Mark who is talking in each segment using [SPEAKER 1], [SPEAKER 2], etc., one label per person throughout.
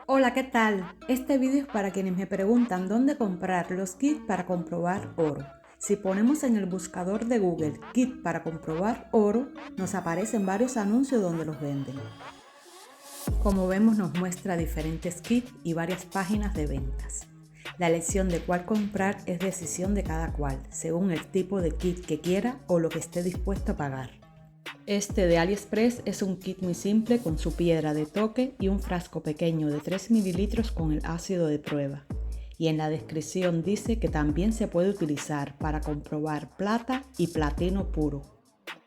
[SPEAKER 1] Hola, ¿qué tal? Este video es para quienes me preguntan dónde comprar los kits para comprobar oro. Si ponemos en el buscador de Google kit para comprobar oro, nos aparecen varios anuncios donde los venden. Como vemos, nos muestra diferentes kits y varias páginas de ventas. La elección de cuál comprar es decisión de cada cual, según el tipo de kit que quiera o lo que esté dispuesto a pagar. Este de AliExpress es un kit muy simple con su piedra de toque y un frasco pequeño de 3 ml con el ácido de prueba. Y en la descripción dice que también se puede utilizar para comprobar plata y platino puro.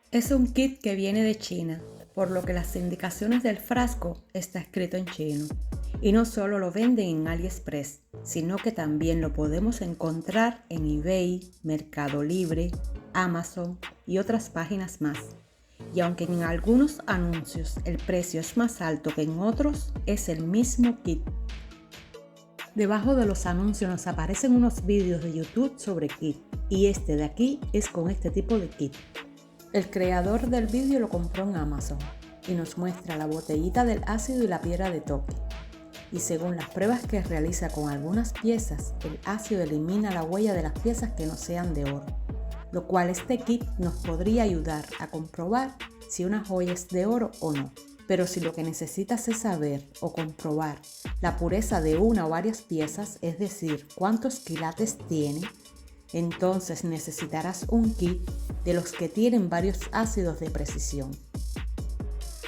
[SPEAKER 1] Es un kit que viene de China, por lo que las indicaciones del frasco está escrito en chino. Y no solo lo venden en AliExpress, sino que también lo podemos encontrar en eBay, Mercado Libre, Amazon y otras páginas más. Y aunque en algunos anuncios el precio es más alto que en otros, es el mismo kit. Debajo de los anuncios nos aparecen unos vídeos de YouTube sobre kit, y este de aquí es con este tipo de kit. El creador del vídeo lo compró en Amazon y nos muestra la botellita del ácido y la piedra de toque. Y según las pruebas que realiza con algunas piezas, el ácido elimina la huella de las piezas que no sean de oro, lo cual este kit nos podría ayudar a comprobar si una joya es de oro o no. Pero si lo que necesitas es saber o comprobar la pureza de una o varias piezas, es decir, cuántos quilates tiene, entonces necesitarás un kit de los que tienen varios ácidos de precisión.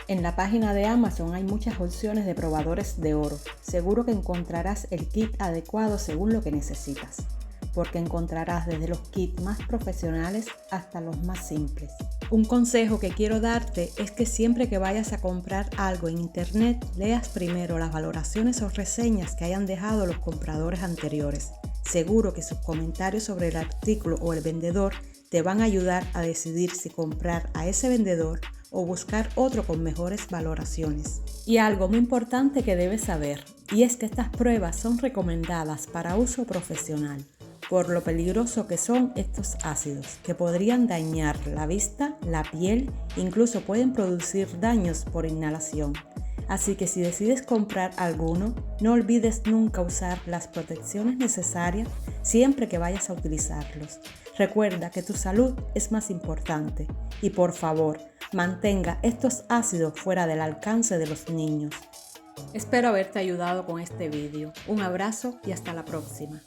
[SPEAKER 1] En la página de Amazon hay muchas opciones de probadores de oro. Seguro que encontrarás el kit adecuado según lo que necesitas, porque encontrarás desde los kits más profesionales hasta los más simples. Un consejo que quiero darte es que siempre que vayas a comprar algo en internet, leas primero las valoraciones o reseñas que hayan dejado los compradores anteriores. Seguro que sus comentarios sobre el artículo o el vendedor te van a ayudar a decidir si comprar a ese vendedor o buscar otro con mejores valoraciones. Y algo muy importante que debes saber, y es que estas pruebas son recomendadas para uso profesional, por lo peligroso que son estos ácidos, que podrían dañar la vista, la piel, incluso pueden producir daños por inhalación. Así que si decides comprar alguno, no olvides nunca usar las protecciones necesarias siempre que vayas a utilizarlos. Recuerda que tu salud es más importante y por favor, mantenga estos ácidos fuera del alcance de los niños. Espero haberte ayudado con este vídeo. Un abrazo y hasta la próxima.